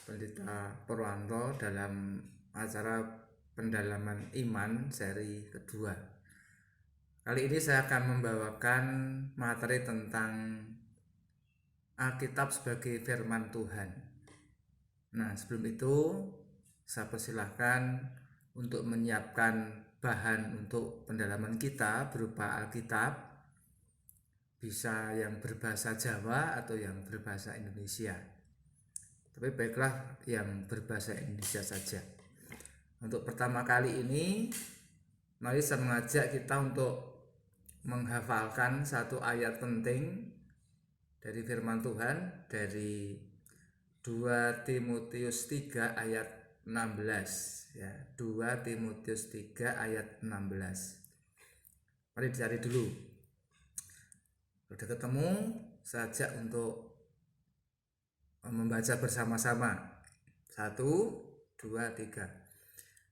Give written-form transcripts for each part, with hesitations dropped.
Pendeta Purwanto dalam acara pendalaman iman seri kedua. Kali ini saya akan membawakan materi tentang Alkitab sebagai firman Tuhan. Nah, sebelum itu saya persilahkan untuk menyiapkan bahan untuk pendalaman kita berupa Alkitab, bisa yang berbahasa Jawa atau yang berbahasa Indonesia. Tapi baiklah yang berbahasa Indonesia saja. Untuk pertama kali ini, mari saya mengajak kita untuk menghafalkan satu ayat penting dari firman Tuhan dari 2 Timotius 3 ayat 16 ya. 2 Timotius 3 ayat 16. Mari dicari dulu. Sudah ketemu, saya ajak untuk membaca bersama-sama. 1, 2, 3.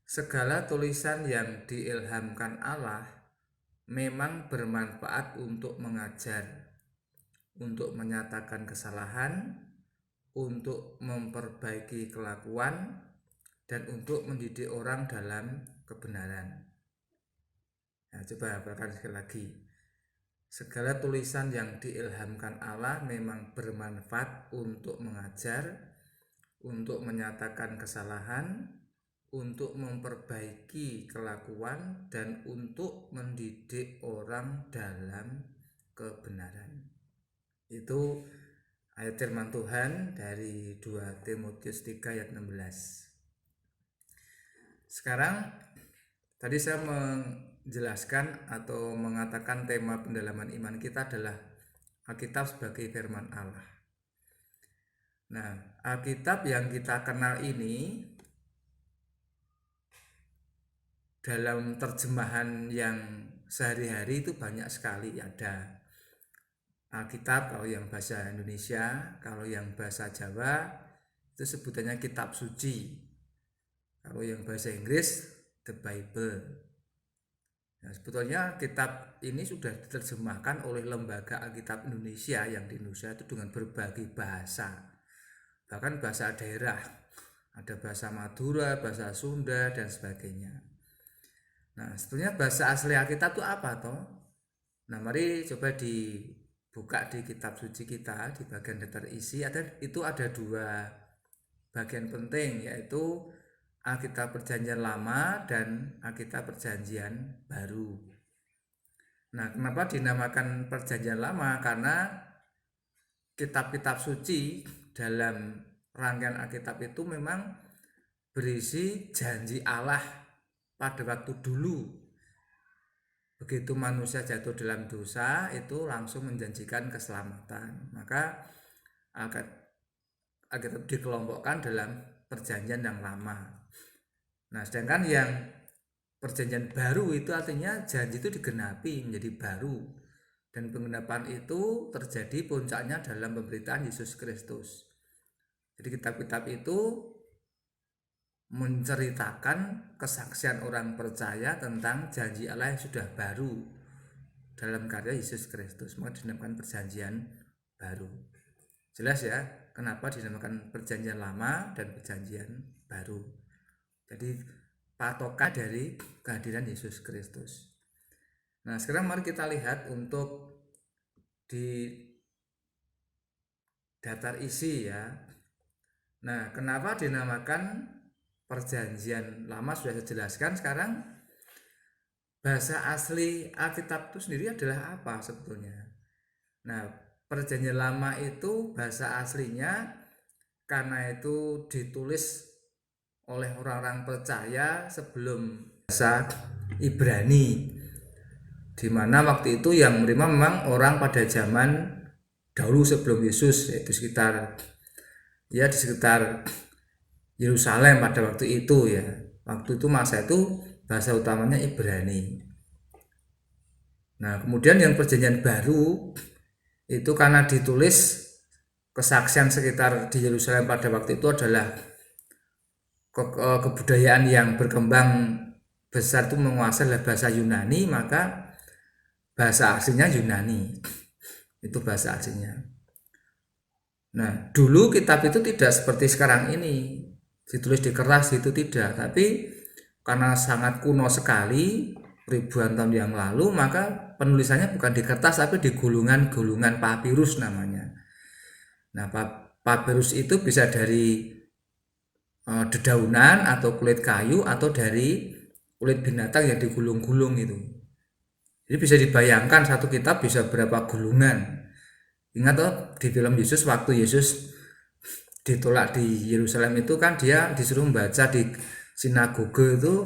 Segala tulisan yang diilhamkan Allah memang bermanfaat untuk mengajar, untuk menyatakan kesalahan, untuk memperbaiki kelakuan, dan untuk mendidik orang dalam kebenaran. Nah, coba bacakan sekali lagi. Segala tulisan yang diilhamkan Allah memang bermanfaat untuk mengajar, untuk menyatakan kesalahan, untuk memperbaiki kelakuan, dan untuk mendidik orang dalam kebenaran. Itu ayat firman Tuhan dari 2 Timotius 3 ayat 16. Sekarang tadi saya menjelaskan atau mengatakan tema pendalaman iman kita adalah Alkitab sebagai firman Allah. Nah, Alkitab yang kita kenal ini dalam terjemahan yang sehari-hari itu banyak sekali. Ada Alkitab kalau yang bahasa Indonesia, kalau yang bahasa Jawa itu sebutannya kitab suci. Kalau yang bahasa Inggris, the Bible. Nah, sebetulnya kitab ini sudah diterjemahkan oleh Lembaga Alkitab Indonesia yang di Indonesia itu dengan berbagai bahasa. Bahkan bahasa daerah. Ada bahasa Madura, bahasa Sunda, dan sebagainya. Nah, sebetulnya bahasa asli Alkitab itu apa toh? Nah, mari coba dibuka di kitab suci kita di bagian daftar isi. Itu ada dua bagian penting, yaitu Alkitab Perjanjian Lama dan Alkitab Perjanjian Baru. Nah, kenapa dinamakan Perjanjian Lama? Karena kitab-kitab suci dalam rangkaian Alkitab itu memang berisi janji Allah pada waktu dulu. Begitu manusia jatuh dalam dosa, itu langsung menjanjikan keselamatan. Maka Alkitab dikelompokkan dalam perjanjian yang lama. Nah, sedangkan yang perjanjian baru itu artinya janji itu digenapi menjadi baru. Dan penggenapan itu terjadi puncaknya dalam pemberitaan Yesus Kristus. Jadi kitab-kitab itu menceritakan kesaksian orang percaya tentang janji Allah yang sudah baru dalam karya Yesus Kristus. Maka dinamakan perjanjian baru. Jelas ya, kenapa dinamakan perjanjian lama dan perjanjian baru. Jadi patokan dari kehadiran Yesus Kristus. Nah, sekarang mari kita lihat untuk di daftar isi ya. Nah, kenapa dinamakan perjanjian lama sudah saya jelaskan. Sekarang bahasa asli Alkitab itu sendiri adalah apa sebetulnya? Nah, perjanjian lama itu bahasa aslinya karena itu ditulis oleh orang-orang percaya sebelum bahasa Ibrani, di mana waktu itu yang menerima memang orang pada zaman dahulu sebelum Yesus, yaitu di sekitar Yerusalem pada waktu itu ya. Waktu itu masa itu bahasa utamanya Ibrani. Nah, kemudian yang perjanjian baru itu karena ditulis kesaksian sekitar di Yerusalem pada waktu itu adalah kebudayaan yang berkembang besar itu menguasai bahasa Yunani, maka bahasa aslinya Yunani. Itu bahasa aslinya. Nah, dulu kitab itu tidak seperti sekarang ini, ditulis di kertas itu tidak, tapi karena sangat kuno sekali, ribuan tahun yang lalu, maka penulisannya bukan di kertas tapi di gulungan-gulungan papirus namanya. Nah, papirus itu bisa dari dedaunan atau kulit kayu atau dari kulit binatang yang digulung-gulung itu. Jadi bisa dibayangkan satu kitab bisa berapa gulungan. Ingat toh di film Yesus, waktu Yesus ditolak di Yerusalem itu kan dia disuruh membaca di sinagoge itu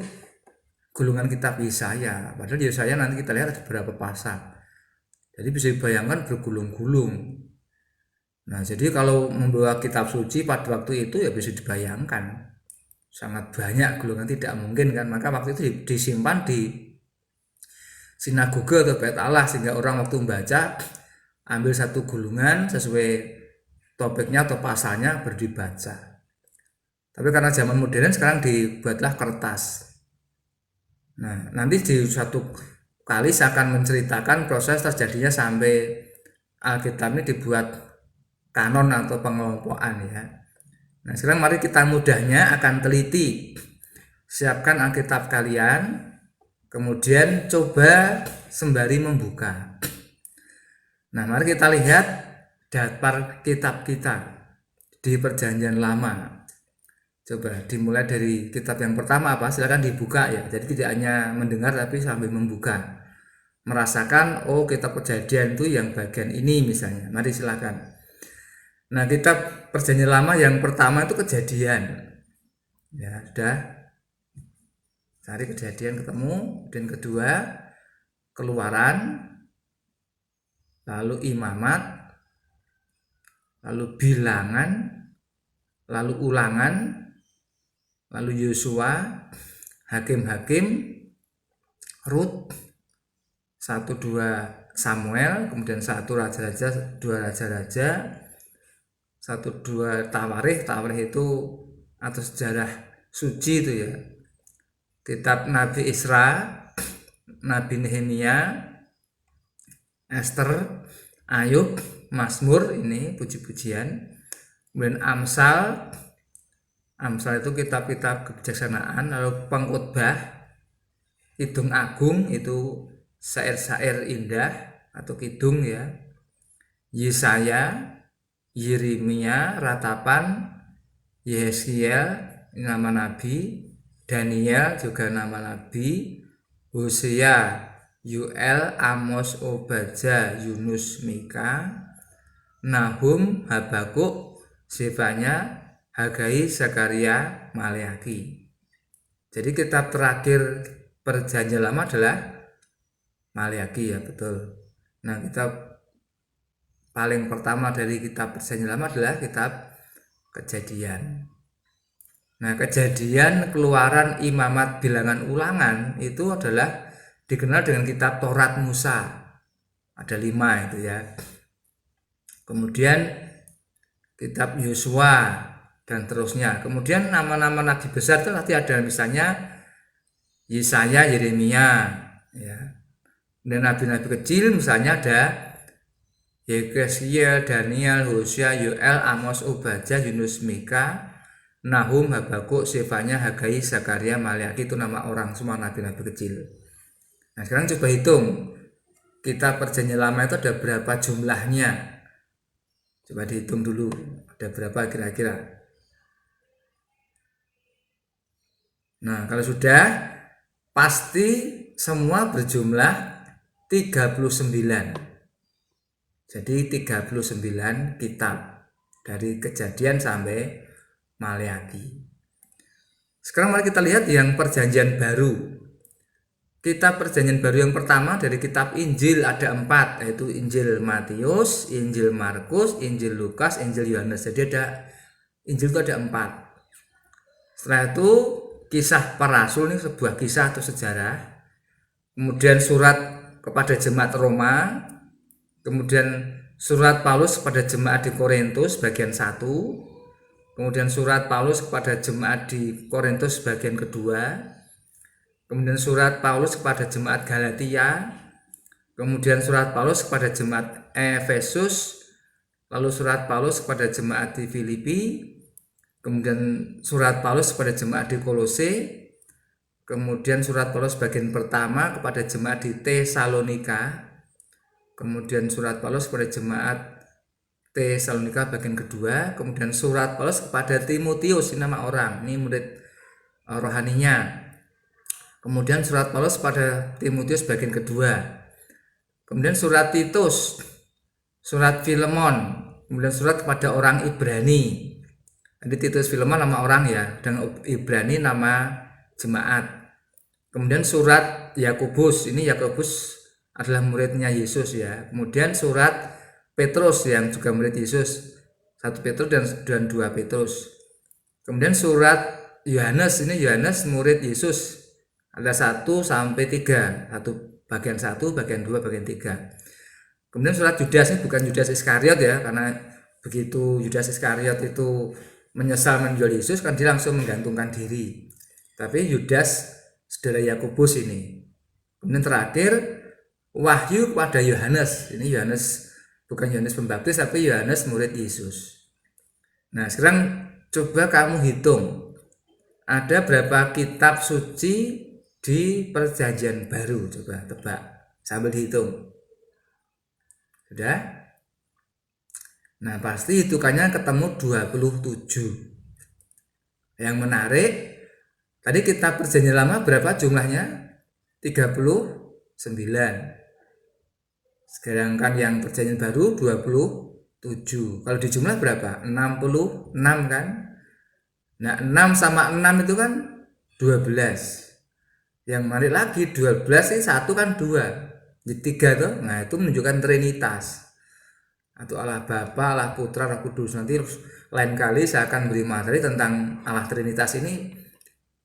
gulungan kitab Yesaya. Padahal Yesaya nanti kita lihat ada berapa pasal. Jadi bisa dibayangkan bergulung-gulung. Nah, jadi kalau membawa kitab suci pada waktu itu ya bisa dibayangkan. Sangat banyak gulungan, tidak mungkin kan. Maka waktu itu disimpan di sinagoge atau bait Allah sehingga orang waktu membaca ambil satu gulungan sesuai topiknya atau pasalnya berdibaca. Tapi karena zaman modern sekarang dibuatlah kertas. Nah, nanti di suatu kali saya akan menceritakan proses terjadinya sampai Alkitab ini dibuat kanon atau pengelompokan ya. Nah, sekarang mari kita mudahnya akan teliti. Siapkan Alkitab kalian, kemudian coba sembari membuka. Nah, mari kita lihat daftar kitab kita di Perjanjian Lama. Coba dimulai dari kitab yang pertama apa? Silakan dibuka ya. Jadi tidak hanya mendengar tapi sambil membuka. Merasakan oh kitab Kejadian itu yang bagian ini misalnya. Mari silakan. Nah, kitab Perjanjian Lama yang pertama itu Kejadian. Ya, sudah. Cari Kejadian ketemu. Dan kedua Keluaran, lalu Imamat, lalu Bilangan, lalu Ulangan, lalu Yosua, Hakim-Hakim, Rut, 1-2 Samuel, kemudian 1 Raja-Raja, 2 Raja-Raja, 1-2 Tawarikh. Tawarikh itu atau sejarah suci itu ya. Kitab Nabi Isra, Nabi Nehemia, Esther, Ayub, Mazmur, ini puji-pujian. Kemudian Amsal itu kitab-kitab kebijaksanaan. Lalu Pengkhotbah, Kidung Agung itu syair-syair indah atau kidung ya. Yesaya, Yeremia, Ratapan, Yeskiel, nama nabi. Daniel juga nama nabi. Hosea, Yoel, Amos, Obadja, Yunus, Mika, Nahum, Habakuk, Zefanya, Hagai, Zakaria, Maleaki. Jadi kitab terakhir Perjanjian Lama adalah Maleaki ya, betul. Nah, kitab paling pertama dari kitab Perjanjian Lama adalah kitab Kejadian. Nah, Kejadian, Keluaran, Imamat, Bilangan, Ulangan itu adalah dikenal dengan kitab Taurat Musa. Ada 5 itu ya. Kemudian kitab Yosua dan terusnya. Kemudian nama-nama nabi besar itu nanti ada misalnya Yesaya, Yeremia ya. Dan nabi-nabi kecil misalnya ada Yeskiel, Daniel, Hosea, Yoel, Amos, Obadja, Yunus, Mika, Nahum, Habakuk, Zefanya, Hagai, Zakaria, Maleaki. Itu nama orang semua nabi-nabi kecil. Nah, sekarang coba hitung kitab Perjanjian Lama itu ada berapa jumlahnya. Coba dihitung dulu, ada berapa kira-kira. Nah, kalau sudah pasti semua berjumlah 39. Jadi 39 kitab dari Kejadian sampai Maleaki. Sekarang mari kita lihat yang Perjanjian Baru. Kitab Perjanjian Baru yang pertama dari kitab Injil ada 4, yaitu Injil Matius, Injil Markus, Injil Lukas, Injil Yohanes. Jadi ada Injil itu ada 4. Setelah itu Kisah Para Rasul, ini sebuah kisah atau sejarah. Kemudian surat kepada jemaat Roma, kemudian surat Paulus kepada jemaat di Korintus bagian 1, kemudian surat Paulus kepada jemaat di Korintus bagian kedua, kemudian surat Paulus kepada jemaat Galatia, kemudian surat Paulus kepada jemaat Efesus, lalu surat Paulus kepada jemaat di Filipi, kemudian surat Paulus kepada jemaat di Kolose, kemudian surat Paulus bagian pertama kepada jemaat di Tesalonika, kemudian surat Paulus kepada jemaat Tesalonika bagian kedua, kemudian surat Paulus kepada Timotius, ini nama orang, ini murid rohaninya. Kemudian surat Paulus pada Timotius bagian kedua. Kemudian surat Titus, surat Filemon, kemudian surat kepada orang Ibrani. Jadi Titus Filemon nama orang ya, dan Ibrani nama jemaat. Kemudian surat Yakobus, ini Yakobus adalah muridnya Yesus ya. Kemudian surat Petrus yang juga murid Yesus, 1 Petrus dan 2 Petrus. Kemudian surat Yohanes, ini Yohanes murid Yesus, ada 1 sampai 3, bagian 1, bagian 2, bagian 3. Kemudian surat Yudas, ini bukan Yudas Iskariot ya, karena begitu Yudas Iskariot itu menyesal menjual Yesus kan dia langsung menggantungkan diri. Tapi Yudas saudara Yakobus ini. Kemudian terakhir wahyu kepada Yohanes, ini Yohanes bukan Yohanes Pembaptis tapi Yohanes murid Yesus. Nah sekarang coba kamu hitung, ada berapa kitab suci di Perjanjian Baru? Coba tebak sambil dihitung. Sudah? Nah pasti hitungannya ketemu 27. Yang menarik, tadi kitab Perjanjian Lama berapa jumlahnya? 39. Sedangkan yang Perjanjian Baru 27. Kalau dijumlah berapa? 66 kan? Nah 6 sama 6 itu kan 12. Yang menarik lagi 12 ini 1 kan 2. Jadi 3 tuh. Nah itu menunjukkan Trinitas. Atau Allah Bapa, Allah Putra, Allah Kudus. Nanti lain kali saya akan beri materi tentang Allah Trinitas ini,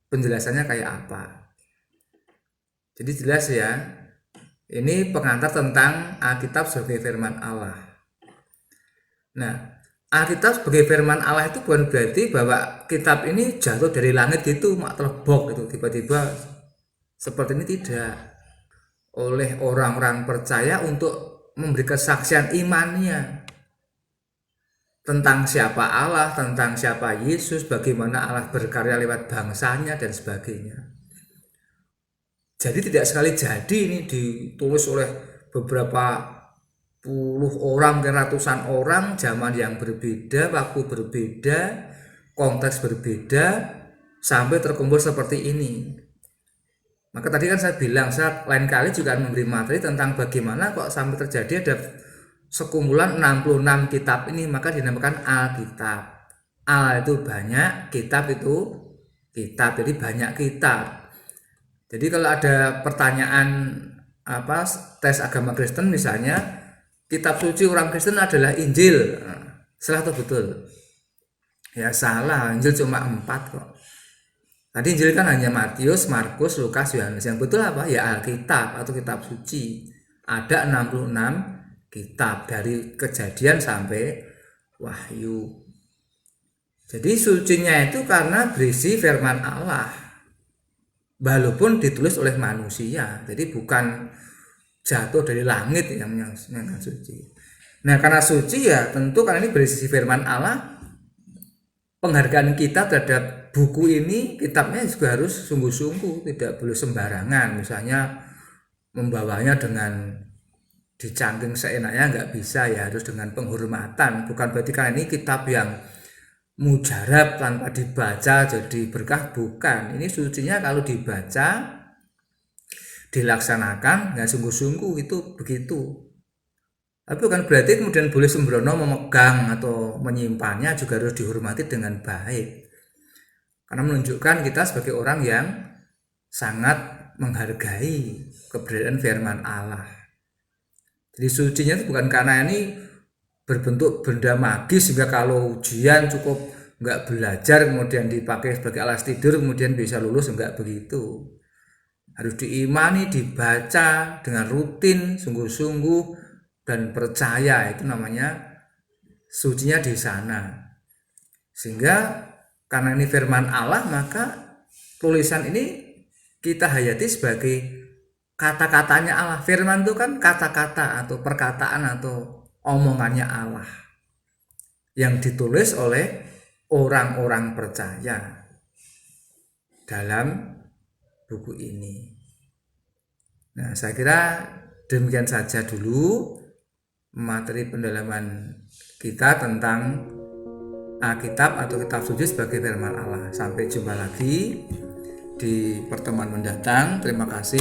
penjelasannya kayak apa. Jadi jelas ya, ini pengantar tentang Alkitab sebagai firman Allah. Nah, Alkitab sebagai firman Allah itu bukan berarti bahwa kitab ini jatuh dari langit gitu, mak telebok gitu, tiba-tiba seperti ini tidak. Oleh orang-orang percaya untuk memberi kesaksian imannya tentang siapa Allah, tentang siapa Yesus, bagaimana Allah berkarya lewat bangsanya dan sebagainya. Jadi tidak sekali jadi ini ditulis oleh beberapa puluh orang, ratusan orang, zaman yang berbeda, waktu berbeda, konteks berbeda, sampai terkumpul seperti ini. Maka tadi kan saya bilang, saya lain kali juga memberi materi tentang bagaimana kok sampai terjadi ada sekumpulan 66 kitab ini, maka dinamakan Alkitab. Al itu banyak, kitab itu kitab, jadi banyak kitab. Jadi kalau ada pertanyaan tes agama Kristen misalnya, kitab suci orang Kristen adalah Injil, salah atau betul? Ya salah, Injil cuma 4 kok. Tadi Injil kan hanya Matius, Markus, Lukas, Yohanes. Yang betul apa? Ya Alkitab atau kitab suci. Ada 66 kitab dari Kejadian sampai Wahyu. Jadi sucinya itu karena berisi firman Allah. Walaupun ditulis oleh manusia. Jadi bukan jatuh dari langit yang suci. Nah, karena suci ya tentu karena ini berisi firman Allah, penghargaan kita terhadap buku ini, kitabnya juga harus sungguh-sungguh, tidak boleh sembarangan. Misalnya membawanya dengan dicangking seenaknya nggak bisa ya, harus dengan penghormatan. Bukan berarti karena ini kitab yang mujarab tanpa dibaca jadi berkah, bukan. Ini sucinya kalau dibaca, dilaksanakan, nggak sungguh-sungguh itu begitu. Tapi bukan berarti kemudian boleh sembrono memegang atau menyimpannya, juga harus dihormati dengan baik. Karena menunjukkan kita sebagai orang yang sangat menghargai keberadaan firman Allah. Jadi sucinya itu bukan karena ini berbentuk benda magis sehingga kalau ujian cukup nggak belajar kemudian dipakai sebagai alas tidur kemudian bisa lulus, enggak begitu. Harus diimani, dibaca dengan rutin, sungguh-sungguh dan percaya, itu namanya sucinya di sana. Sehingga karena ini firman Allah, maka tulisan ini kita hayati sebagai kata-katanya Allah. Firman itu kan kata-kata atau perkataan atau omongannya Allah. yang ditulis oleh orang-orang percaya dalam buku ini. Nah, saya kira demikian saja dulu materi pendalaman kita tentang Alkitab atau kitab suci sebagai firman Allah. Sampai jumpa lagi di pertemuan mendatang. Terima kasih.